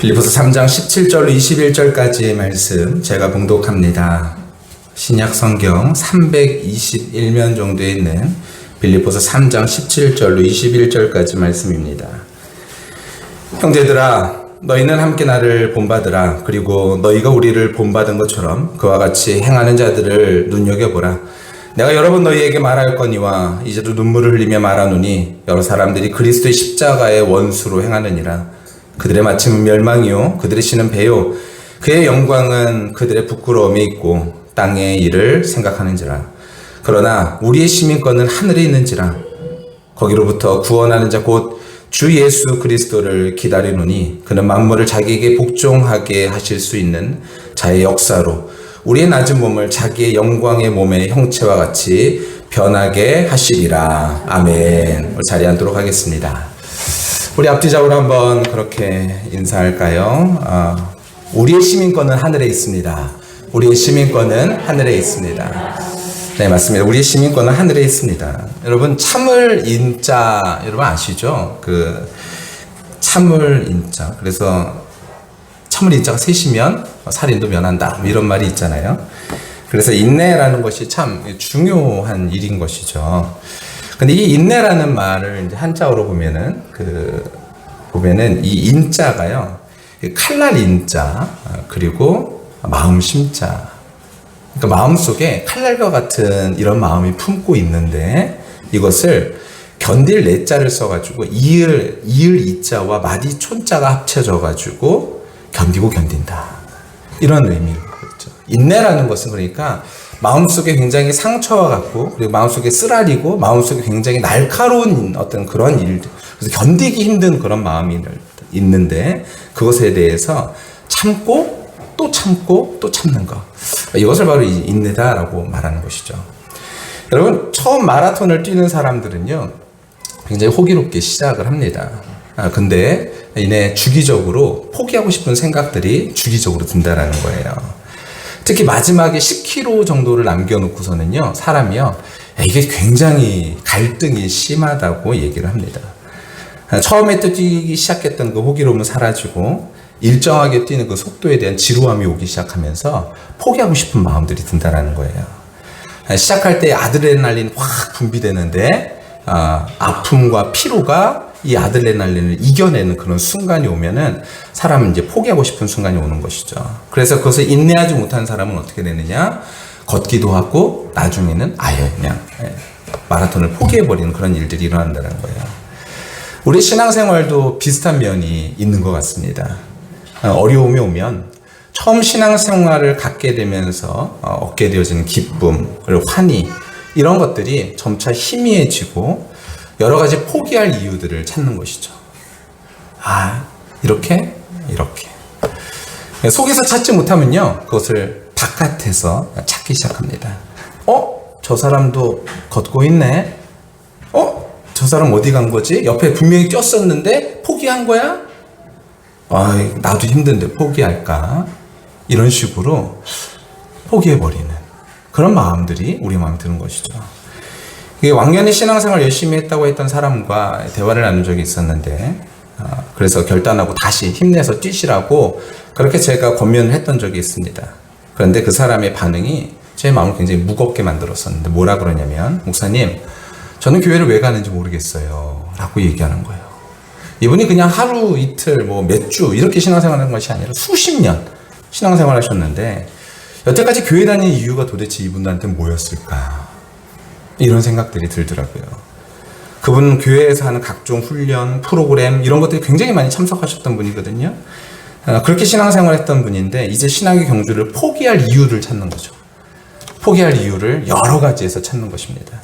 빌립보서 3장 17절로 21절까지의 말씀 제가 봉독합니다. 신약 성경 321면 정도에 있는 빌립보서 3장 17절로 21절까지 말씀입니다. 형제들아, 너희는 함께 나를 본받으라. 그리고 너희가 우리를 본받은 것처럼 그와 같이 행하는 자들을 눈여겨보라. 내가 여러 번 너희에게 말하였거니와 이제도 눈물을 흘리며 말하노니 여러 사람들이 그리스도의 십자가의 원수로 행하느니라. 그들의 마침은 멸망이요 그들의 신은 배요 그의 영광은 그들의 부끄러움에 있고 땅의 일을 생각하는지라. 그러나 우리의 시민권은 하늘에 있는지라. 거기로부터 구원하는 자 곧 주 예수 그리스도를 기다리노니 그는 만물을 자기에게 복종하게 하실 수 있는 자의 역사로 우리의 낮은 몸을 자기의 영광의 몸의 형체와 같이 변하게 하시리라. 아멘. 우리 자리에 앉도록 하겠습니다. 우리 앞뒤적으로 한번 그렇게 인사할까요? 우리의 시민권은 하늘에 있습니다. 우리의 시민권은 하늘에 있습니다. 네, 맞습니다. 우리의 시민권은 하늘에 있습니다. 여러분, 참을 인자, 여러분 아시죠? 그 참을 인자. 그래서 참을 인자가 셋이면 살인도 면한다. 이런 말이 있잖아요. 그래서 인내라는 것이 참 중요한 일인 것이죠. 근데 이 인내라는 말을 이제 한자어로 보면은 이 인자가요, 칼날 인자, 그리고 마음 심자. 그러니까 마음 속에 칼날과 같은 이런 마음이 품고 있는데 이것을 견딜 내자를 써가지고 이을 이자와 마디 촌자가 합쳐져가지고 견디고 견딘다. 이런 의미로 그렇죠. 인내라는 것은 그러니까 마음속에 굉장히 상처와 같고 그리고 마음속에 쓰라리고 마음속에 굉장히 날카로운 어떤 그런 일들, 그래서 견디기 힘든 그런 마음이 있는데 그것에 대해서 참고 또 참고 또 참는 것, 이것을 바로 인내다라고 말하는 것이죠. 여러분, 처음 마라톤을 뛰는 사람들은요 굉장히 호기롭게 시작을 합니다. 근데 이내 주기적으로 포기하고 싶은 생각들이 주기적으로 든다라는 거예요. 특히 마지막에 10km 정도를 남겨놓고서는요, 사람이요, 이게 굉장히 갈등이 심하다고 얘기를 합니다. 처음에 뛰기 시작했던 그 호기로움은 사라지고, 일정하게 뛰는 그 속도에 대한 지루함이 오기 시작하면서 포기하고 싶은 마음들이 든다는 거예요. 시작할 때 아드레날린 확 분비되는데, 아픔과 피로가 이 아드레날린을 이겨내는 그런 순간이 오면은 사람은 이제 포기하고 싶은 순간이 오는 것이죠. 그래서 그것을 인내하지 못한 사람은 어떻게 되느냐? 걷기도 하고 나중에는 아예 그냥 마라톤을 포기해버리는 그런 일들이 일어난다는 거예요. 우리 신앙생활도 비슷한 면이 있는 것 같습니다. 어려움이 오면 처음 신앙생활을 갖게 되면서 얻게 되어지는 기쁨, 그리고 환희, 이런 것들이 점차 희미해지고 여러 가지 포기할 이유들을 찾는 것이죠. 이렇게. 속에서 찾지 못하면요, 그것을 바깥에서 찾기 시작합니다. 저 사람도 걷고 있네? 저 사람 어디 간 거지? 옆에 분명히 뛰었었는데 포기한 거야? 나도 힘든데 포기할까? 이런 식으로 포기해버리는 그런 마음들이 우리 마음에 드는 것이죠. 왕년에 신앙생활 열심히 했다고 했던 사람과 대화를 나눈 적이 있었는데, 그래서 결단하고 다시 힘내서 뛰시라고 그렇게 제가 권면을 했던 적이 있습니다. 그런데 그 사람의 반응이 제 마음을 굉장히 무겁게 만들었었는데, 뭐라 그러냐면, 목사님, 저는 교회를 왜 가는지 모르겠어요 라고 얘기하는 거예요. 이분이 그냥 하루 이틀 몇 주 이렇게 신앙생활 하는 것이 아니라 수십 년 신앙생활 하셨는데 여태까지 교회 다니는 이유가 도대체 이분들한테 뭐였을까, 이런 생각들이 들더라고요. 그분은 교회에서 하는 각종 훈련, 프로그램, 이런 것들이 굉장히 많이 참석하셨던 분이거든요. 그렇게 신앙생활 했던 분인데 이제 신앙의 경주를 포기할 이유를 찾는 거죠. 포기할 이유를 여러 가지에서 찾는 것입니다.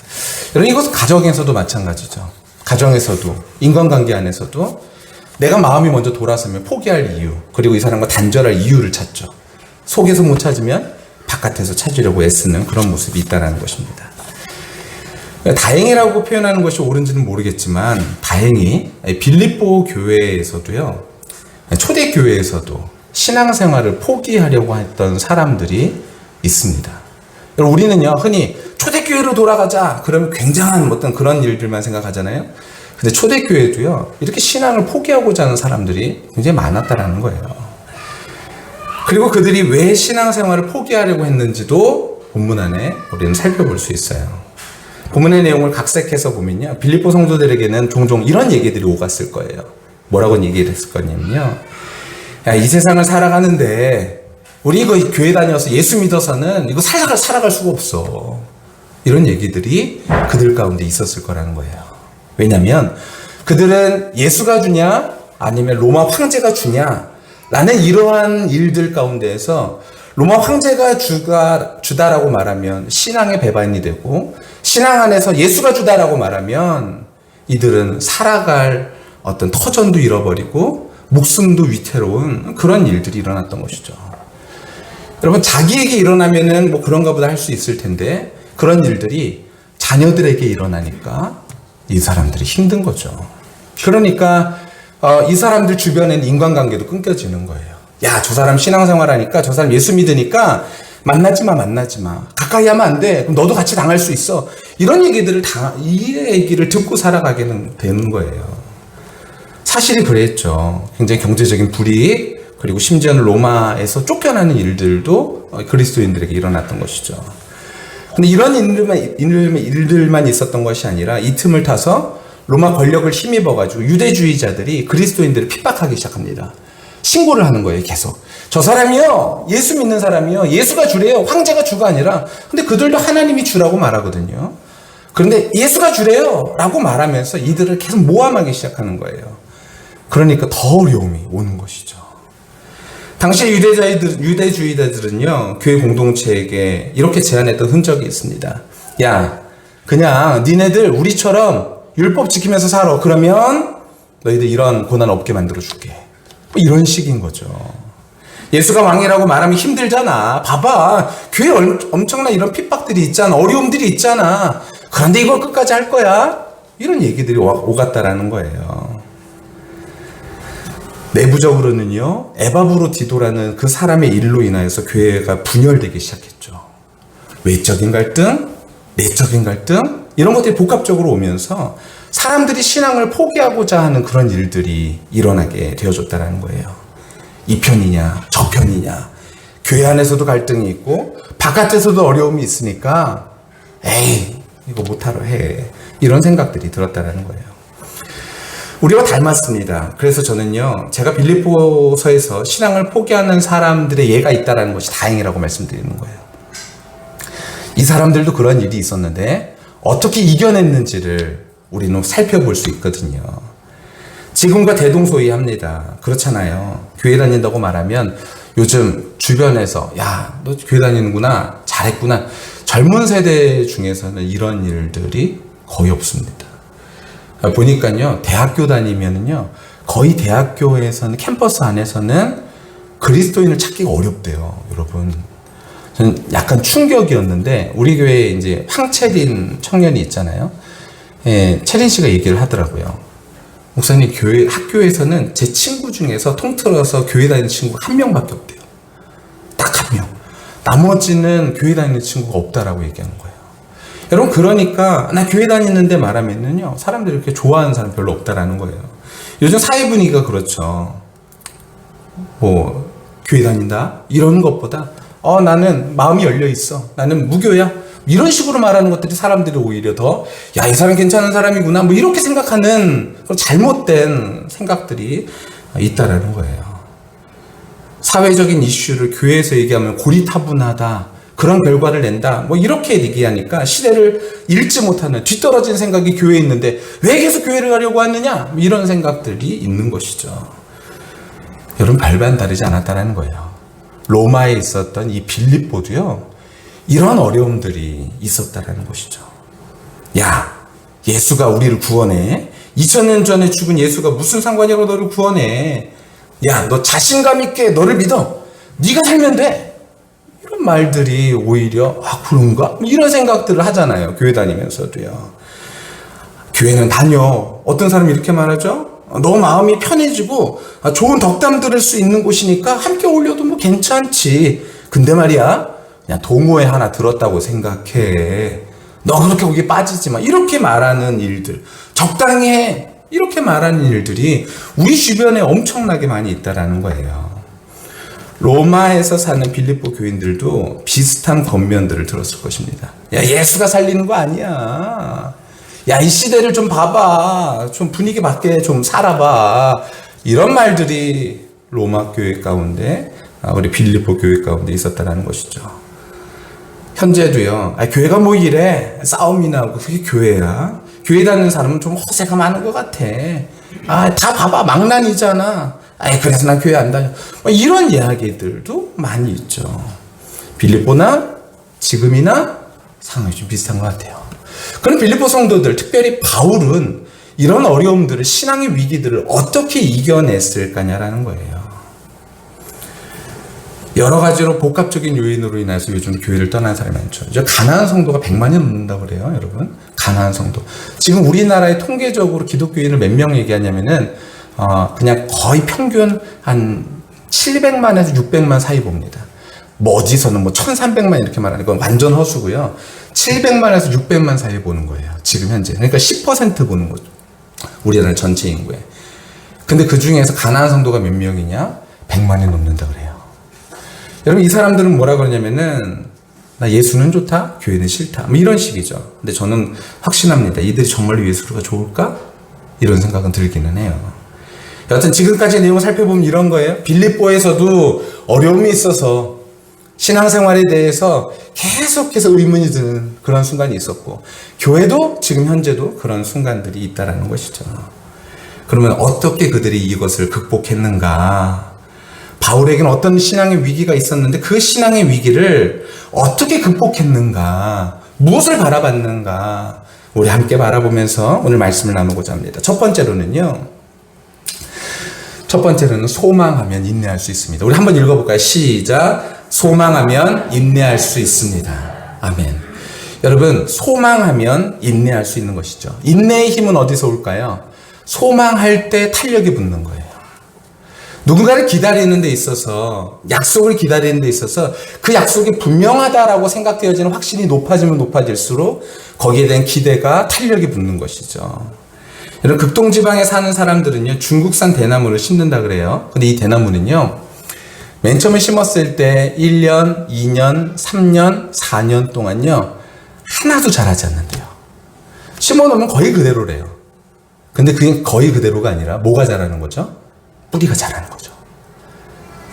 여러분, 이것은 가정에서도 마찬가지죠. 가정에서도, 인간관계 안에서도 내가 마음이 먼저 돌아서면 포기할 이유, 그리고 이 사람과 단절할 이유를 찾죠. 속에서 못 찾으면 바깥에서 찾으려고 애쓰는 그런 모습이 있다는 것입니다. 다행이라고 표현하는 것이 옳은지는 모르겠지만, 다행히 빌립보 교회에서도요, 초대교회에서도 신앙생활을 포기하려고 했던 사람들이 있습니다. 우리는요, 흔히 초대교회로 돌아가자 그러면 굉장한 어떤 그런 일들만 생각하잖아요. 근데 초대교회도요, 이렇게 신앙을 포기하고자 하는 사람들이 굉장히 많았다라는 거예요. 그리고 그들이 왜 신앙생활을 포기하려고 했는지도 본문 안에 우리는 살펴볼 수 있어요. 본문의 내용을 각색해서 보면요, 빌립보 성도들에게는 종종 이런 얘기들이 오갔을 거예요. 뭐라고 얘기를 했을 거냐면요, 야, 이 세상을 살아가는데 우리 이거 교회 다녀서 예수 믿어서는 이거 살아갈 수가 없어. 이런 얘기들이 그들 가운데 있었을 거라는 거예요. 왜냐하면 그들은 예수가 주냐 아니면 로마 황제가 주냐 라는 이러한 일들 가운데에서 로마 황제가 주다라고 말하면 신앙의 배반이 되고, 신앙 안에서 예수가 주다라고 말하면 이들은 살아갈 어떤 터전도 잃어버리고 목숨도 위태로운 그런 일들이 일어났던 것이죠. 여러분, 자기에게 일어나면은 뭐 그런가 보다 할 수 있을 텐데 그런 일들이 자녀들에게 일어나니까 이 사람들이 힘든 거죠. 그러니까 이 사람들 주변에는 인간관계도 끊겨지는 거예요. 야, 저 사람 신앙생활 하니까, 저 사람 예수 믿으니까 만나지 마. 가까이 하면 안 돼. 그럼 너도 같이 당할 수 있어. 이런 얘기들을 이 얘기를 듣고 살아가게 되는 거예요. 사실이 그랬죠. 굉장히 경제적인 불이익, 그리고 심지어는 로마에서 쫓겨나는 일들도 그리스도인들에게 일어났던 것이죠. 근데 이런 일들만 있었던 것이 아니라 이 틈을 타서 로마 권력을 힘입어가지고 유대주의자들이 그리스도인들을 핍박하기 시작합니다. 신고를 하는 거예요, 계속. 저 사람이요, 예수 믿는 사람이요, 예수가 주래요. 황제가 주가 아니라. 근데 그들도 하나님이 주라고 말하거든요. 그런데 예수가 주래요 라고 말하면서 이들을 계속 모함하기 시작하는 거예요. 그러니까 더 어려움이 오는 것이죠. 당시 유대주의자들은요, 교회 공동체에게 이렇게 제안했던 흔적이 있습니다. 야, 그냥 니네들 우리처럼 율법 지키면서 살아. 그러면 너희들 이런 고난 없게 만들어줄게. 뭐 이런 식인 거죠. 예수가 왕이라고 말하면 힘들잖아. 봐봐, 교회에 엄청난 이런 핍박들이 있잖아. 어려움들이 있잖아. 그런데 이걸 끝까지 할 거야? 이런 얘기들이 오갔다라는 거예요. 내부적으로는요, 에바브로디도라는 그 사람의 일로 인하여서 교회가 분열되기 시작했죠. 외적인 갈등, 내적인 갈등, 이런 것들이 복합적으로 오면서 사람들이 신앙을 포기하고자 하는 그런 일들이 일어나게 되어졌다는 거예요. 이 편이냐, 저 편이냐, 교회 안에서도 갈등이 있고 바깥에서도 어려움이 있으니까 에이, 이거 못하러 해, 이런 생각들이 들었다는 거예요. 우리와 닮았습니다. 그래서 저는요, 제가 빌립보서에서 신앙을 포기하는 사람들의 예가 있다는 것이 다행이라고 말씀드리는 거예요. 이 사람들도 그런 일이 있었는데 어떻게 이겨냈는지를 우리는 살펴볼 수 있거든요. 지금과 대동소이합니다. 그렇잖아요. 교회 다닌다고 말하면 요즘 주변에서 야, 너 교회 다니는구나, 잘했구나. 젊은 세대 중에서는 이런 일들이 거의 없습니다. 보니까요, 대학교 다니면은요, 거의 대학교에서는, 캠퍼스 안에서는 그리스도인을 찾기가 어렵대요, 여러분. 저는 약간 충격이었는데, 우리 교회에 이제 황채린 청년이 있잖아요. 예, 채린 씨가 얘기를 하더라고요. 목사님, 학교에서는 제 친구 중에서 통틀어서 교회 다니는 친구가 한 명밖에 없대요. 딱 한 명. 나머지는 교회 다니는 친구가 없다라고 얘기하는 거예요. 여러분, 그러니까 나 교회 다니는데 말하면은요, 사람들이 이렇게 좋아하는 사람 별로 없다라는 거예요. 요즘 사회 분위기가 그렇죠. 뭐 교회 다닌다 이런 것보다 나는 마음이 열려 있어, 나는 무교야, 이런 식으로 말하는 것들이 사람들이 오히려 더 야, 이 사람 괜찮은 사람이구나, 뭐 이렇게 생각하는 그런 잘못된 생각들이 있다라는 거예요. 사회적인 이슈를 교회에서 얘기하면 고리타분하다, 그런 결과를 낸다, 뭐 이렇게 얘기하니까 시대를 읽지 못하는 뒤떨어진 생각이 교회에 있는데 왜 계속 교회를 가려고 하느냐, 뭐 이런 생각들이 있는 것이죠. 여러분, 별반 다르지 않았다는 거예요. 로마에 있었던 이 빌립보도요, 이런 어려움들이 있었다는 것이죠. 야, 예수가 우리를 구원해. 2000년 전에 죽은 예수가 무슨 상관이라고 너를 구원해. 야, 너 자신감 있게 너를 믿어. 네가 살면 돼. 이런 말들이 오히려 그런가? 이런 생각들을 하잖아요. 교회 다니면서도요. 교회는 다녀. 어떤 사람이 이렇게 말하죠? 너 마음이 편해지고 좋은 덕담 들을 수 있는 곳이니까 함께 어울려도 뭐 괜찮지. 근데 말이야, 그냥 동호회 하나 들었다고 생각해. 너 그렇게 거기에 빠지지 마. 이렇게 말하는 일들. 적당히 해. 이렇게 말하는 일들이 우리 주변에 엄청나게 많이 있다라는 거예요. 로마에서 사는 빌립보 교인들도 비슷한 겉면들을 들었을 것입니다. 야, 예수가 살리는 거 아니야. 야, 이 시대를 좀 봐봐. 좀 분위기 맞게 좀 살아봐. 이런 말들이 로마 교회 가운데, 우리 빌립보 교회 가운데 있었다는 것이죠. 현재도요, 교회가 뭐 이래? 싸움이 나고, 그게 교회야? 교회 다니는 사람은 좀 허세가 많은 것 같아. 다 봐봐. 망난이잖아. 그래서 난 교회 안 다녀. 이런 이야기들도 많이 있죠. 빌립보나 지금이나 상황이 좀 비슷한 것 같아요. 그럼 빌립보 성도들, 특별히 바울은 이런 어려움들을, 신앙의 위기들을 어떻게 이겨냈을까냐라는 거예요. 여러 가지로 복합적인 요인으로 인해서 요즘 교회를 떠나는 사람이 많죠. 이제 가나안 성도가 100만이 넘는다고 그래요, 여러분. 가나안 성도. 지금 우리나라에 통계적으로 기독교인을 몇 명 얘기하냐면은, 그냥 거의 평균 한 700만에서 600만 사이 봅니다. 뭐 어디서는 뭐 1300만 이렇게 말하는 건 완전 허수고요. 700만에서 600만 사이 보는 거예요. 지금 현재. 그러니까 10% 보는 거죠. 우리나라 전체 인구에. 근데 그 중에서 가나안 성도가 몇 명이냐? 100만이 넘는다 그래요. 여러분, 이 사람들은 뭐라 그러냐면은, 나 예수는 좋다, 교회는 싫다. 뭐 이런 식이죠. 근데 저는 확신합니다. 이들이 정말로 예수가 좋을까? 이런 생각은 들기는 해요. 여하튼 지금까지 내용을 살펴보면 이런 거예요. 빌립보에서도 어려움이 있어서 신앙생활에 대해서 계속해서 의문이 드는 그런 순간이 있었고, 교회도 지금 현재도 그런 순간들이 있다라는 것이죠. 그러면 어떻게 그들이 이것을 극복했는가? 바울에게는 어떤 신앙의 위기가 있었는데 그 신앙의 위기를 어떻게 극복했는가? 무엇을 바라봤는가? 우리 함께 바라보면서 오늘 말씀을 나누고자 합니다. 첫 번째로는 소망하면 인내할 수 있습니다. 우리 한번 읽어볼까요? 시작. 소망하면 인내할 수 있습니다. 아멘. 여러분, 소망하면 인내할 수 있는 것이죠. 인내의 힘은 어디서 올까요? 소망할 때 탄력이 붙는 거예요. 누군가를 기다리는 데 있어서, 약속을 기다리는 데 있어서 그 약속이 분명하다라고 생각되어지는 확신이 높아지면 높아질수록 거기에 대한 기대가, 탄력이 붙는 것이죠. 여러분, 극동지방에 사는 사람들은요, 중국산 대나무를 심는다 그래요. 근데 이 대나무는요, 맨 처음에 심었을 때 1년, 2년, 3년, 4년 동안요, 하나도 자라지 않는데요. 심어놓으면 거의 그대로래요. 근데 그게 거의 그대로가 아니라 뭐가 자라는 거죠? 뿌리가 자라는 거죠.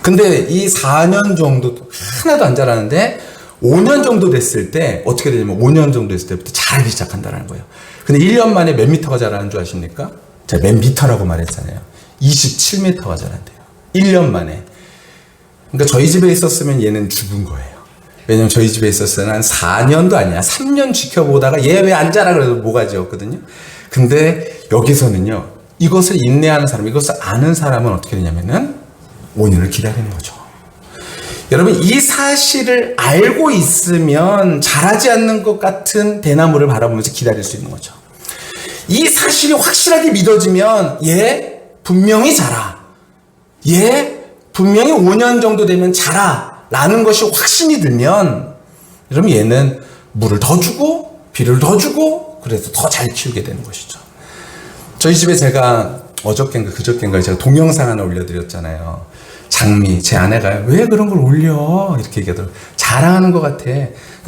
근데 이 4년 정도 하나도 안 자라는데 5년 정도 됐을 때 어떻게 되냐면 5년 정도 됐을 때부터 자라기 시작한다는 거예요. 근데 1년 만에 몇 미터가 자라는 줄 아십니까? 제가 몇 미터라고 말했잖아요. 27미터가 자란대요. 1년 만에. 그러니까 저희 집에 있었으면 얘는 죽은 거예요. 왜냐면 저희 집에 있었으면 한 4년도 아니야. 3년 지켜보다가 얘 왜 안 자라 그래도 모가지였거든요. 근데 여기서는요, 이것을 인내하는 사람, 이것을 아는 사람은 어떻게 되냐면은 5년을 기다리는 거죠. 여러분, 이 사실을 알고 있으면 자라지 않는 것 같은 대나무를 바라보면서 기다릴 수 있는 거죠. 이 사실이 확실하게 믿어지면 얘 분명히 자라. 얘 분명히 5년 정도 되면 자라. 라는 것이 확신이 들면 여러분, 얘는 물을 더 주고 비를 더 주고 그래서 더 잘 키우게 되는 것이죠. 저희 집에 제가 어저께인가 그저께인가 제가 동영상 하나 올려드렸잖아요. 장미, 제 아내가 왜 그런 걸 올려? 이렇게 얘기하더라고요. 자랑하는 것 같아.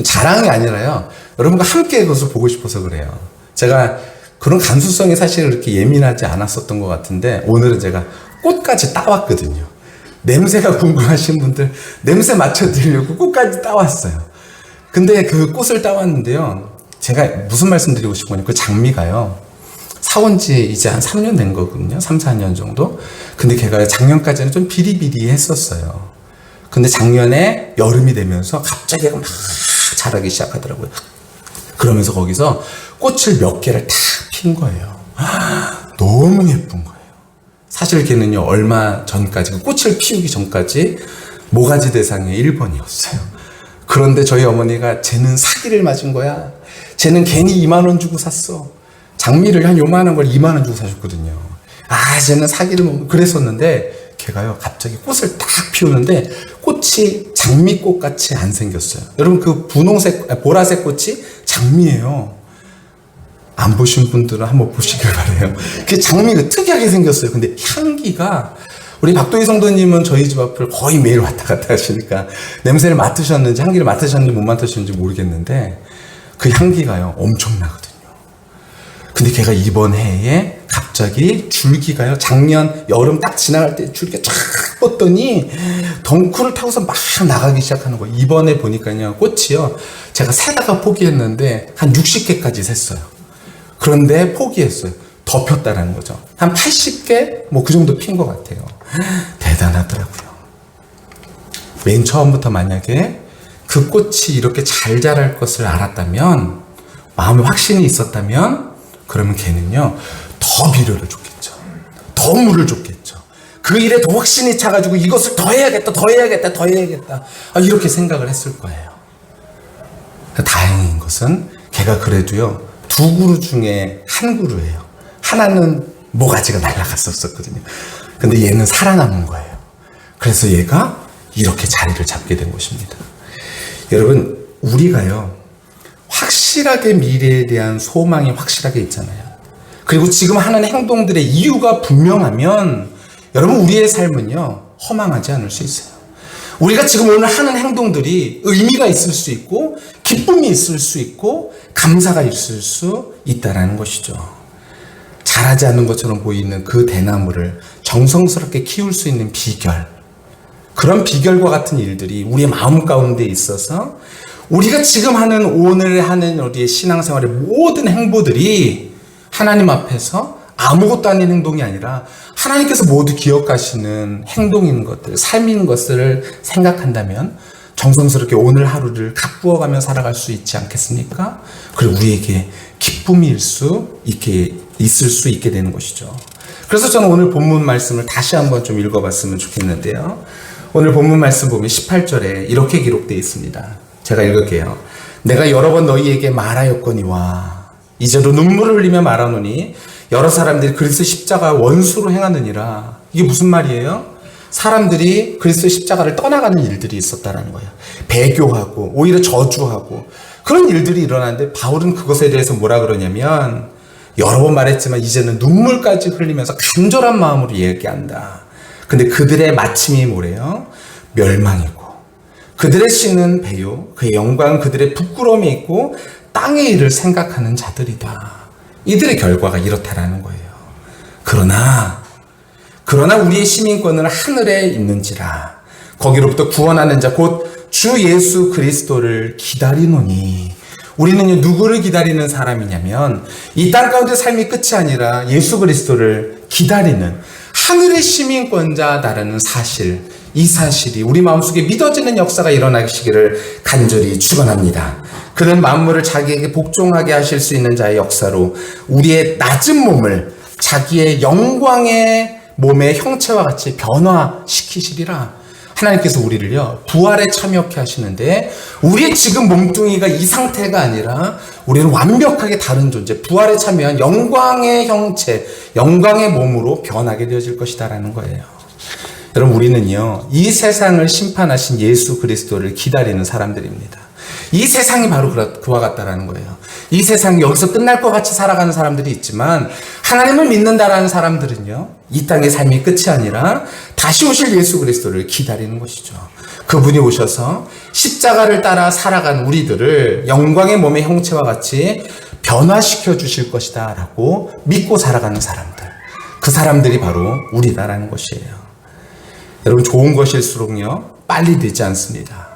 자랑이 아니라요, 여러분과 함께 그것을 보고 싶어서 그래요. 제가 그런 감수성이 사실 그렇게 예민하지 않았었던 것 같은데 오늘은 제가 꽃까지 따왔거든요. 냄새가 궁금하신 분들 냄새 맞춰드리려고 꽃까지 따왔어요. 근데 그 꽃을 따왔는데요, 제가 무슨 말씀 드리고 싶은 거냐면 그 장미가요, 사온 지 이제 한 3년 된 거거든요. 3, 4년 정도. 근데 걔가 작년까지는 좀 비리비리 했었어요. 근데 작년에 여름이 되면서 갑자기 막 자라기 시작하더라고요. 그러면서 거기서 꽃을 몇 개를 탁 핀 거예요. 너무 예쁜 거예요. 사실 걔는요, 얼마 전까지, 그 꽃을 피우기 전까지 모가지 대상의 1번이었어요. 그런데 저희 어머니가 쟤는 사기를 맞은 거야. 쟤는 괜히 2만 원 주고 샀어. 장미를 한 요만한 걸 2만 원 주고 사줬거든요. 쟤는 사기를 먹는, 그랬었는데 걔가요, 갑자기 꽃을 딱 피우는데 꽃이 장미꽃 같이 안 생겼어요. 여러분, 그 분홍색, 보라색 꽃이 장미예요. 안 보신 분들은 한번 보시길 바래요. 그 장미가 특이하게 생겼어요. 근데 향기가, 우리 박도희 성도님은 저희 집 앞을 거의 매일 왔다 갔다 하시니까 냄새를 맡으셨는지 향기를 맡으셨는지 못 맡으셨는지 모르겠는데 그 향기가요 엄청나거든요. 근데 걔가 이번 해에 갑자기 줄기가요, 작년 여름 딱 지나갈 때 줄기가 쫙 뻗더니 덩쿨을 타고서 막 나가기 시작하는 거예요. 이번에 보니까요 꽃이요, 제가 세다가 포기했는데 한 60개까지 샜어요. 그런데 포기했어요. 더 폈다라는 거죠. 한 80개 뭐 그 정도 핀 것 같아요. 대단하더라고요. 맨 처음부터 만약에 그 꽃이 이렇게 잘 자랄 것을 알았다면, 마음에 확신이 있었다면, 그러면 걔는요 더 비료를 줬겠죠. 더 물을 줬겠죠. 그 일에 더 확신이 차가지고 이것을 더 해야겠다, 더 해야겠다, 더 해야겠다, 이렇게 생각을 했을 거예요. 다행인 것은 걔가 그래도요 두 그루 중에 한 그루예요. 하나는 모가지가 날아갔었거든요. 근데 얘는 살아남은 거예요. 그래서 얘가 이렇게 자리를 잡게 된 것입니다. 여러분, 우리가요 확실하게 미래에 대한 소망이 확실하게 있잖아요. 그리고 지금 하는 행동들의 이유가 분명하면 여러분 우리의 삶은요 허망하지 않을 수 있어요. 우리가 지금 오늘 하는 행동들이 의미가 있을 수 있고 기쁨이 있을 수 있고 감사가 있을 수 있다는 것이죠. 자라지 않는 것처럼 보이는 그 대나무를 정성스럽게 키울 수 있는 비결, 그런 비결과 같은 일들이 우리의 마음 가운데 있어서 우리가 지금 하는, 오늘 하는 우리의 신앙생활의 모든 행보들이 하나님 앞에서 아무것도 아닌 행동이 아니라 하나님께서 모두 기억하시는 행동인 것들, 삶인 것을 생각한다면 정성스럽게 오늘 하루를 가꾸어가며 살아갈 수 있지 않겠습니까? 그리고 우리에게 기쁨이 있을 수 있게 되는 것이죠. 그래서 저는 오늘 본문 말씀을 다시 한번 좀 읽어봤으면 좋겠는데요. 오늘 본문 말씀 보면 18절에 이렇게 기록되어 있습니다. 제가 읽을게요. 내가 여러 번 너희에게 말하였거니와 이제도 눈물을 흘리며 말하노니 여러 사람들이 그리스도 십자가 원수로 행하느니라. 이게 무슨 말이에요? 사람들이 그리스도 십자가를 떠나가는 일들이 있었다는 거예요. 배교하고 오히려 저주하고 그런 일들이 일어나는데 바울은 그것에 대해서 뭐라 그러냐면, 여러 번 말했지만 이제는 눈물까지 흘리면서 간절한 마음으로 얘기한다. 근데 그들의 마침이 뭐래요? 멸망이고 그들의 신은 배요, 그의 영광은 그들의 부끄러움에 있고 땅의 일을 생각하는 자들이다. 이들의 결과가 이렇다라는 거예요. 그러나 우리의 시민권은 하늘에 있는지라 거기로부터 구원하는 자 곧 주 예수 그리스도를 기다리노니. 우리는요 누구를 기다리는 사람이냐면 이 땅 가운데 삶이 끝이 아니라 예수 그리스도를 기다리는 하늘의 시민권자다라는 사실, 이 사실이 우리 마음속에 믿어지는 역사가 일어나시기를 간절히 축원합니다. 그는 만물을 자기에게 복종하게 하실 수 있는 자의 역사로 우리의 낮은 몸을 자기의 영광의 몸의 형체와 같이 변화시키시리라. 하나님께서 우리를요 부활에 참여케 하시는데, 우리의 지금 몸뚱이가 이 상태가 아니라 우리는 완벽하게 다른 존재, 부활에 참여한 영광의 형체, 영광의 몸으로 변하게 되어질 것이다라는 거예요. 여러분, 우리는요 이 세상을 심판하신 예수 그리스도를 기다리는 사람들입니다. 이 세상이 바로 그와 같다라는 거예요. 이 세상이 여기서 끝날 것 같이 살아가는 사람들이 있지만, 하나님을 믿는다라는 사람들은요 이 땅의 삶이 끝이 아니라 다시 오실 예수 그리스도를 기다리는 것이죠. 그분이 오셔서 십자가를 따라 살아간 우리들을 영광의 몸의 형체와 같이 변화시켜 주실 것이다 라고 믿고 살아가는 사람들, 그 사람들이 바로 우리다라는 것이에요. 여러분, 좋은 것일수록요 빨리 되지 않습니다.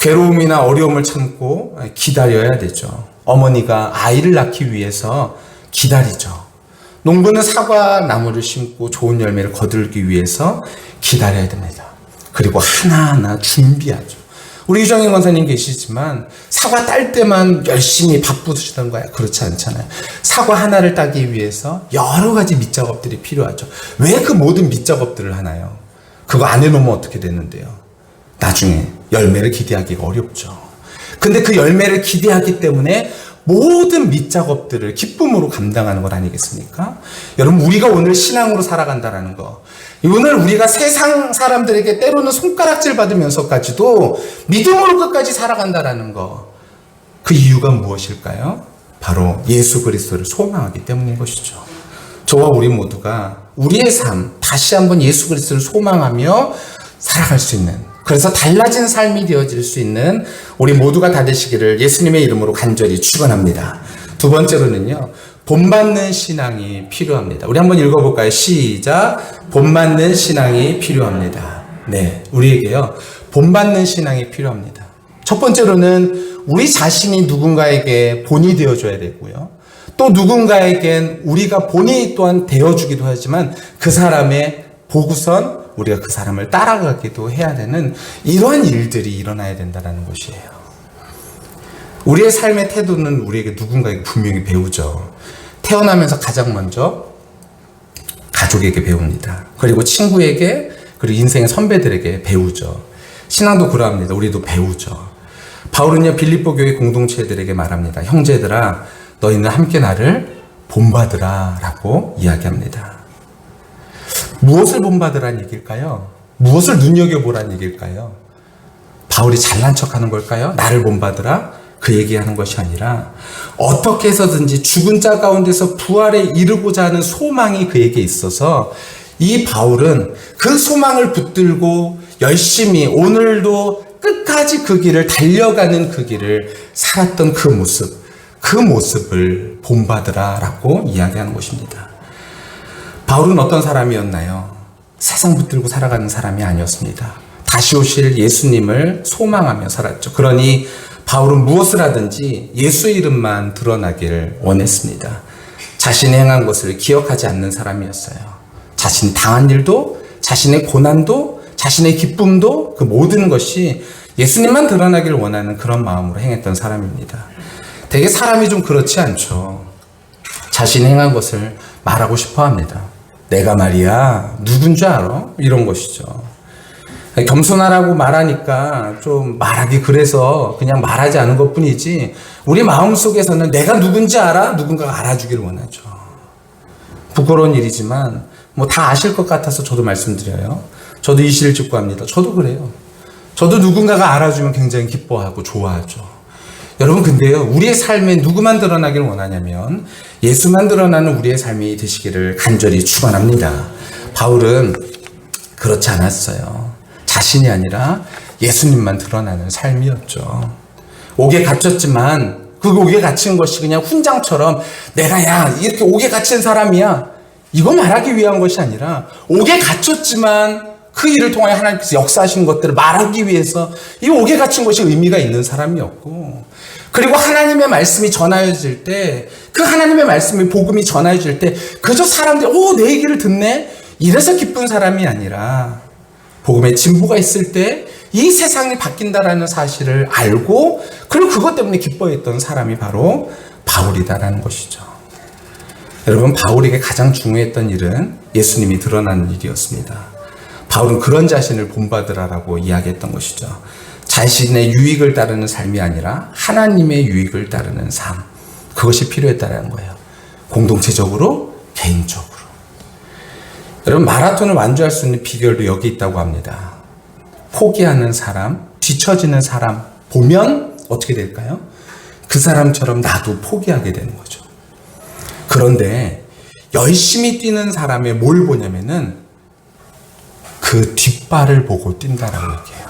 괴로움이나 어려움을 참고 기다려야 되죠. 어머니가 아이를 낳기 위해서 기다리죠. 농부는 사과 나무를 심고 좋은 열매를 거두기 위해서 기다려야 됩니다. 그리고 하나하나 준비하죠. 우리 유정인 권사님 계시지만 사과 딸 때만 열심히 바쁘시던 거야? 그렇지 않잖아요. 사과 하나를 따기 위해서 여러 가지 밑작업들이 필요하죠. 왜 그 모든 밑작업들을 하나요? 그거 안 해놓으면 어떻게 되는데요? 나중에 열매를 기대하기가 어렵죠. 근데 그 열매를 기대하기 때문에 모든 밑작업들을 기쁨으로 감당하는 것 아니겠습니까? 여러분, 우리가 오늘 신앙으로 살아간다는 거, 오늘 우리가 세상 사람들에게 때로는 손가락질 받으면서까지도 믿음으로 끝까지 살아간다는 거, 그 이유가 무엇일까요? 바로 예수 그리스도를 소망하기 때문인 것이죠. 저와 우리 모두가 우리의 삶, 다시 한번 예수 그리스도를 소망하며 살아갈 수 있는, 그래서 달라진 삶이 되어질 수 있는 우리 모두가 다 되시기를 예수님의 이름으로 간절히 축원합니다. 두 번째로는요, 본받는 신앙이 필요합니다. 우리 한번 읽어볼까요? 시작. 본받는 신앙이 필요합니다. 네, 우리에게요, 본받는 신앙이 필요합니다. 첫 번째로는 우리 자신이 누군가에게 본이 되어줘야 되고요. 또 누군가에겐 우리가 본이 또한 되어주기도 하지만 그 사람의 보고선 우리가 그 사람을 따라가기도 해야 되는 이러한 일들이 일어나야 된다는 것이에요. 우리의 삶의 태도는 우리에게 누군가에게 분명히 배우죠. 태어나면서 가장 먼저 가족에게 배웁니다. 그리고 친구에게, 그리고 인생의 선배들에게 배우죠. 신앙도 그러합니다. 우리도 배우죠. 바울은요, 빌립보 교회 공동체들에게 말합니다. 형제들아, 너희는 함께 나를 본받으라 라고 이야기합니다. 무엇을 본받으란 얘기일까요? 무엇을 눈여겨보란 얘기일까요? 바울이 잘난 척하는 걸까요? 나를 본받으라? 그 얘기하는 것이 아니라 어떻게 해서든지 죽은 자 가운데서 부활에 이르고자 하는 소망이 그에게 있어서 이 바울은 그 소망을 붙들고 열심히 오늘도 끝까지 그 길을 달려가는 그 길을 살았던 그 모습을 본받으라 라고 이야기하는 것입니다. 바울은 어떤 사람이었나요? 세상 붙들고 살아가는 사람이 아니었습니다. 다시 오실 예수님을 소망하며 살았죠. 그러니 바울은 무엇을 하든지 예수의 이름만 드러나길 원했습니다. 자신이 행한 것을 기억하지 않는 사람이었어요. 자신이 당한 일도, 자신의 고난도, 자신의 기쁨도, 그 모든 것이 예수님만 드러나길 원하는 그런 마음으로 행했던 사람입니다. 되게 사람이 좀 그렇지 않죠. 자신이 행한 것을 말하고 싶어 합니다. 내가 말이야, 누군 줄 알아? 이런 것이죠. 겸손하라고 말하니까 좀 말하기 그래서 그냥 말하지 않은 것 뿐이지, 우리 마음속에서는 내가 누군지 알아? 누군가가 알아주기를 원하죠. 부끄러운 일이지만 뭐 다 아실 것 같아서 저도 말씀드려요. 저도 이 시를 짓고 합니다. 저도 그래요. 저도 누군가가 알아주면 굉장히 기뻐하고 좋아하죠. 여러분, 근데요, 우리의 삶에 누구만 드러나길 원하냐면 예수만 드러나는 우리의 삶이 되시기를 간절히 축원합니다. 바울은 그렇지 않았어요. 자신이 아니라 예수님만 드러나는 삶이었죠. 옥에 갇혔지만 그 옥에 갇힌 것이 그냥 훈장처럼 내가 이렇게 옥에 갇힌 사람이야, 이거 말하기 위한 것이 아니라 옥에 갇혔지만 그 일을 통하여 하나님께서 역사하신 것들을 말하기 위해서 이 옥에 갇힌 것이 의미가 있는 사람이었고, 그리고 하나님의 말씀이 전하여질 때, 그 하나님의 말씀이 복음이 전하여질 때 그저 사람들이 내 얘기를 듣네? 이래서 기쁜 사람이 아니라 복음의 진보가 있을 때 이 세상이 바뀐다라는 사실을 알고, 그리고 그것 때문에 기뻐했던 사람이 바로 바울이다라는 것이죠. 여러분, 바울에게 가장 중요했던 일은 예수님이 드러나는 일이었습니다. 바울은 그런 자신을 본받으라라고 이야기했던 것이죠. 자신의 유익을 따르는 삶이 아니라 하나님의 유익을 따르는 삶, 그것이 필요했다는 거예요. 공동체적으로, 개인적으로. 여러분, 마라톤을 완주할 수 있는 비결도 여기 있다고 합니다. 포기하는 사람, 뒤처지는 사람 보면 어떻게 될까요? 그 사람처럼 나도 포기하게 되는 거죠. 그런데 열심히 뛰는 사람의 뭘 보냐면은 그 뒷발을 보고 뛴다라고 얘기해요.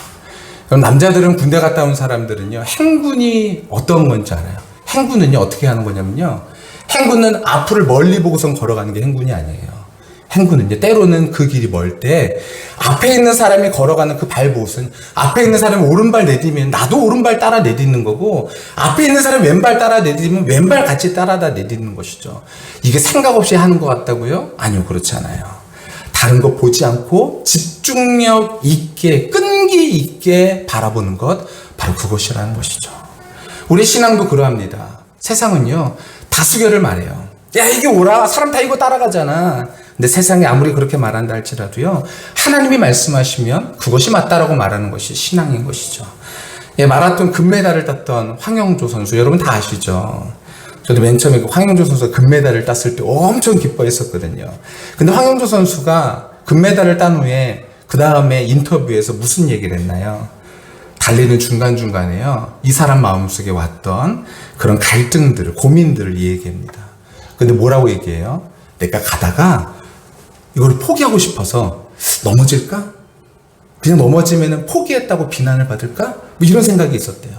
그럼 남자들은, 군대 갔다 온 사람들은요, 행군이 어떤 건지 알아요. 행군은요, 어떻게 하는 거냐면요, 행군은 앞을 멀리 보고선 걸어가는 게 행군이 아니에요. 행군은요, 때로는 그 길이 멀 때 앞에 있는 사람이 걸어가는 그 발봇은, 앞에 있는 사람이 오른발 내디면 나도 오른발 따라 내딛는 거고, 앞에 있는 사람이 왼발 따라 내디면 왼발 같이 따라다 내딛는 것이죠. 이게 생각 없이 하는 것 같다고요? 아니요, 그렇지 않아요. 다른 거 보지 않고 집중력 있게, 끈기 있게 바라보는 것, 바로 그것이라는 것이죠. 우리 신앙도 그러합니다. 세상은요, 다수결을 말해요. 야, 이게 옳아, 사람 다 이거 따라가잖아. 근데 세상이 아무리 그렇게 말한다 할지라도요, 하나님이 말씀하시면 그것이 맞다라고 말하는 것이 신앙인 것이죠. 예, 마라톤 금메달을 땄던 황영조 선수, 여러분 다 아시죠? 저도 맨 처음에 황영조 선수가 금메달을 땄을 때 엄청 기뻐했었거든요. 근데 황영조 선수가 금메달을 딴 후에 그 다음에 인터뷰에서 무슨 얘기를 했나요? 달리는 중간중간에요, 이 사람 마음속에 왔던 그런 갈등들을, 고민들을 얘기합니다. 근데 뭐라고 얘기해요? 내가 가다가 이걸 포기하고 싶어서 넘어질까? 그냥 넘어지면 포기했다고 비난을 받을까? 뭐 이런 생각이 있었대요.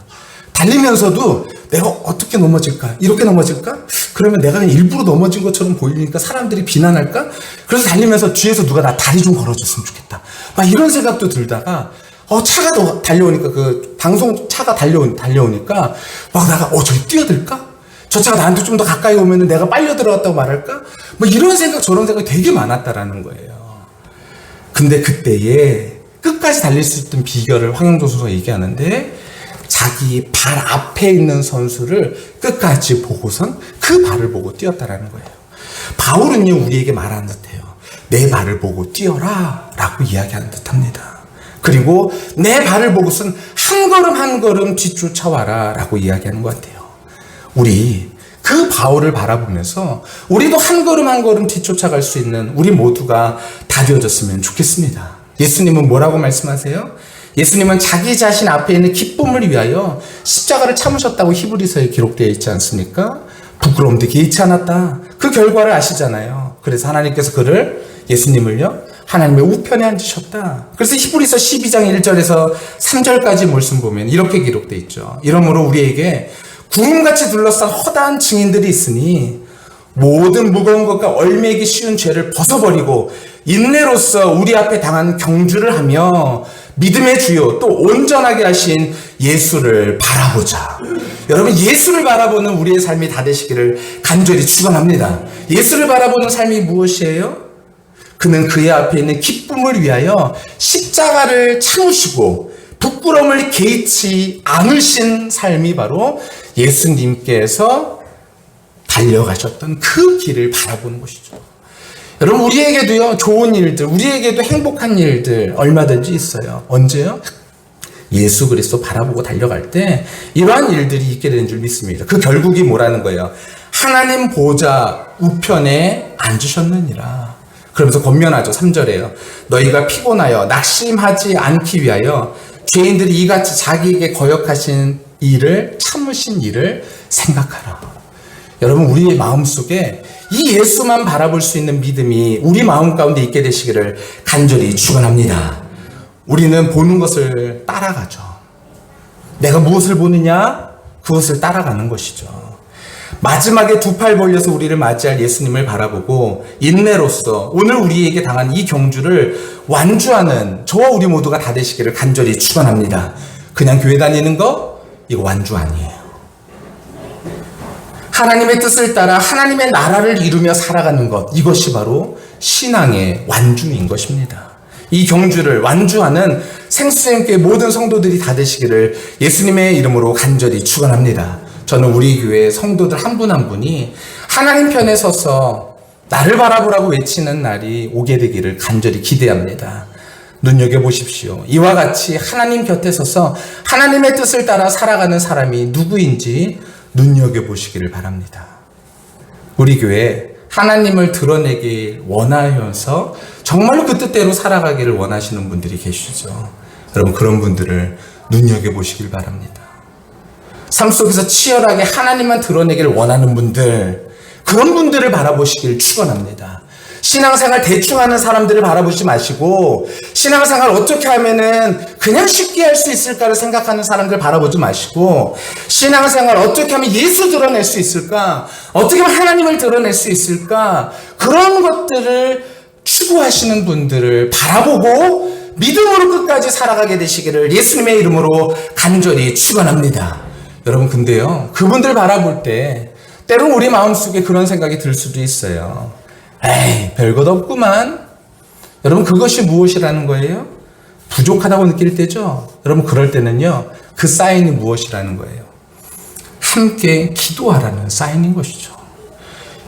달리면서도 내가 어떻게 넘어질까? 이렇게 넘어질까? 그러면 내가 그냥 일부러 넘어진 것처럼 보이니까 사람들이 비난할까? 그래서 달리면서 뒤에서 누가 나 다리 좀 걸어줬으면 좋겠다. 막 이런 생각도 들다가 차가 달려오니까, 그 방송 차가 달려오니까 막 나가 저기 뛰어들까? 저 차가 나한테 좀 더 가까이 오면 내가 빨려 들어갔다고 말할까? 뭐 이런 생각 저런 생각이 되게 많았다라는 거예요. 근데 그때에 끝까지 달릴 수 있던 비결을 황영조 선수가 얘기하는데, 자기 발 앞에 있는 선수를 끝까지 보고선 그 발을 보고 뛰었다라는 거예요. 바울은요, 우리에게 말하는 듯해요. 내 발을 보고 뛰어라 라고 이야기하는 듯합니다. 그리고 내 발을 보고선 한 걸음 한 걸음 뒤쫓아와라 라고 이야기하는 것 같아요. 우리 그 바울을 바라보면서 우리도 한 걸음 한 걸음 뒤쫓아갈 수 있는 우리 모두가 다 되어졌으면 좋겠습니다. 예수님은 뭐라고 말씀하세요? 예수님은 자기 자신 앞에 있는 기쁨을 위하여 십자가를 참으셨다고 히브리서에 기록되어 있지 않습니까? 부끄러움도 개의치 않았다. 그 결과를 아시잖아요. 그래서 하나님께서 예수님을요, 하나님의 우편에 앉으셨다. 그래서 히브리서 12장 1절에서 3절까지 말씀 보면 이렇게 기록되어 있죠. 이러므로 우리에게 구름같이 둘러싼 허다한 증인들이 있으니 모든 무거운 것과 얼매기 쉬운 죄를 벗어버리고 인내로서 우리 앞에 당한 경주를 하며 믿음의 주요 또 온전하게 하신 예수를 바라보자. 여러분, 예수를 바라보는 우리의 삶이 다 되시기를 간절히 축원합니다. 예수를 바라보는 삶이 무엇이에요? 그는 그의 앞에 있는 기쁨을 위하여 십자가를 참으시고 부끄러움을 개의치 않으신 삶이 바로 예수님께서 달려가셨던 그 길을 바라보는 것이죠. 여러분, 우리에게도요, 좋은 일들, 우리에게도 행복한 일들 얼마든지 있어요. 언제요? 예수 그리스도 바라보고 달려갈 때 이러한 일들이 있게 되는 줄 믿습니다. 그 결국이 뭐라는 거예요? 하나님 보좌 우편에 앉으셨느니라. 그러면서 권면하죠. 3절에요. 너희가 피곤하여 낙심하지 않기 위하여 죄인들이 이같이 자기에게 거역하신 일을, 참으신 일을 생각하라. 여러분, 우리의 마음속에 이 예수만 바라볼 수 있는 믿음이 우리 마음 가운데 있게 되시기를 간절히 축원합니다. 우리는 보는 것을 따라가죠. 내가 무엇을 보느냐? 그것을 따라가는 것이죠. 마지막에 두 팔 벌려서 우리를 맞이할 예수님을 바라보고 인내로서 오늘 우리에게 당한 이 경주를 완주하는 저와 우리 모두가 다 되시기를 간절히 축원합니다. 그냥 교회 다니는 거 이거 완주 아니에요. 하나님의 뜻을 따라 하나님의 나라를 이루며 살아가는 것, 이것이 바로 신앙의 완주인 것입니다. 이 경주를 완주하는 생수생교회 모든 성도들이 다 되시기를 예수님의 이름으로 간절히 축원합니다. 저는 우리 교회 성도들 한 분 한 분이 하나님 편에 서서 나를 바라보라고 외치는 날이 오게 되기를 간절히 기대합니다. 눈여겨보십시오. 이와 같이 하나님 곁에 서서 하나님의 뜻을 따라 살아가는 사람이 누구인지 눈여겨보시기를 바랍니다. 우리 교회 하나님을 드러내길 원하면서 정말로 그 뜻대로 살아가기를 원하시는 분들이 계시죠. 여러분, 그런 분들을 눈여겨보시길 바랍니다. 삶 속에서 치열하게 하나님만 드러내기를 원하는 분들, 그런 분들을 바라보시길 축원합니다. 신앙생활 대충 하는 사람들을 바라보지 마시고 신앙생활 어떻게 하면은 그냥 쉽게 할 수 있을까를 생각하는 사람들 바라보지 마시고 신앙생활 어떻게 하면 예수 드러낼 수 있을까? 어떻게 하면 하나님을 드러낼 수 있을까? 그런 것들을 추구하시는 분들을 바라보고 믿음으로 끝까지 살아가게 되시기를 예수님의 이름으로 간절히 축원합니다. 여러분, 근데요, 그분들 바라볼 때 때론 우리 마음속에 그런 생각이 들 수도 있어요. 에이, 별것 없구만. 여러분, 그것이 무엇이라는 거예요? 부족하다고 느낄 때죠. 여러분, 그럴 때는요, 그 사인이 무엇이라는 거예요? 함께 기도하라는 사인인 것이죠.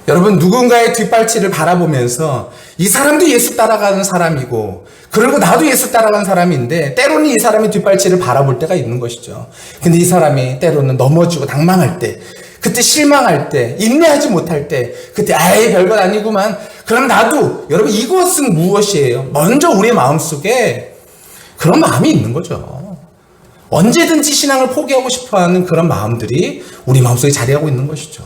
여러분, 누군가의 뒷발치를 바라보면서 이 사람도 예수 따라가는 사람이고 그리고 나도 예수 따라가는 사람인데 때로는 이 사람의 뒷발치를 바라볼 때가 있는 것이죠. 근데 이 사람이 때로는 넘어지고 낭망할 때, 그때 실망할 때, 인내하지 못할 때, 그때 아이 별것 아니구만. 그럼 나도, 여러분, 이것은 무엇이에요? 먼저 우리의 마음속에 그런 마음이 있는 거죠. 언제든지 신앙을 포기하고 싶어하는 그런 마음들이 우리 마음속에 자리하고 있는 것이죠.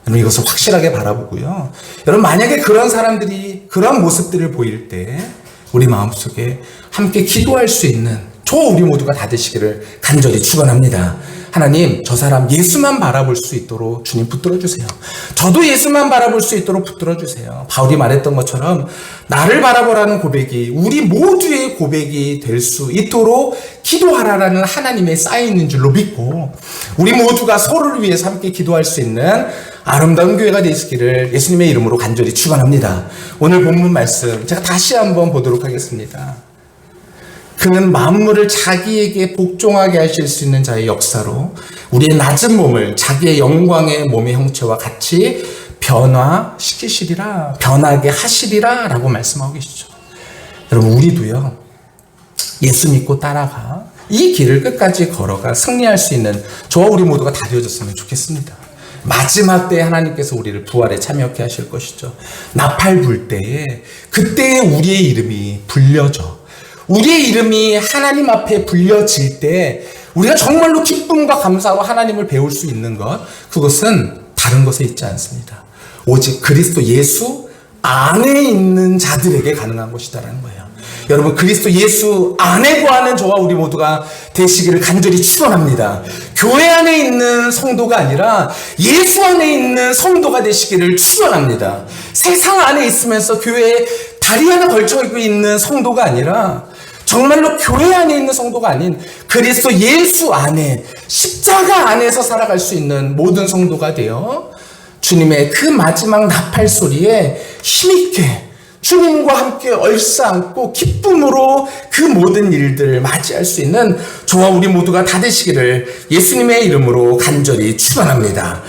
여러분 이것을 확실하게 바라보고요. 여러분 만약에 그런 사람들이 그런 모습들을 보일 때 우리 마음속에 함께 기도할 수 있는 우리 모두가 다 되시기를 간절히 축원합니다. 하나님, 저 사람 예수만 바라볼 수 있도록 주님 붙들어 주세요. 저도 예수만 바라볼 수 있도록 붙들어 주세요. 바울이 말했던 것처럼 나를 바라보라는 고백이 우리 모두의 고백이 될 수 있도록 기도하라라는 하나님의 쌓여 있는 줄로 믿고 우리 모두가 서로를 위해서 함께 기도할 수 있는 아름다운 교회가 되시기를 예수님의 이름으로 간절히 축원합니다. 오늘 본문 말씀 제가 다시 한번 보도록 하겠습니다. 그는 만물을 자기에게 복종하게 하실 수 있는 자의 역사로 우리의 낮은 몸을 자기의 영광의 몸의 형체와 같이 변화시키시리라, 변하게 하시리라 라고 말씀하고 계시죠. 여러분 우리도요 예수 믿고 따라가 이 길을 끝까지 걸어가 승리할 수 있는 저와 우리 모두가 다 되어졌으면 좋겠습니다. 마지막 때에 하나님께서 우리를 부활에 참여케 하실 것이죠. 나팔 불 때에 그때에 우리의 이름이 불려져 우리의 이름이 하나님 앞에 불려질 때 우리가 정말로 기쁨과 감사로 하나님을 배울 수 있는 것, 그것은 다른 것에 있지 않습니다. 오직 그리스도 예수 안에 있는 자들에게 가능한 것이다라는 거예요. 여러분 그리스도 예수 안에 거하는 저와 우리 모두가 되시기를 간절히 축원합니다. 교회 안에 있는 성도가 아니라 예수 안에 있는 성도가 되시기를 축원합니다. 세상 안에 있으면서 교회에 다리 하나 걸쳐 있는 성도가 아니라 정말로 교회 안에 있는 성도가 아닌 그리스도 예수 안에 십자가 안에서 살아갈 수 있는 모든 성도가 되어 주님의 그 마지막 나팔 소리에 힘있게 주님과 함께 얼싸안고 기쁨으로 그 모든 일들을 맞이할 수 있는 저와 우리 모두가 다 되시기를 예수님의 이름으로 간절히 축원합니다.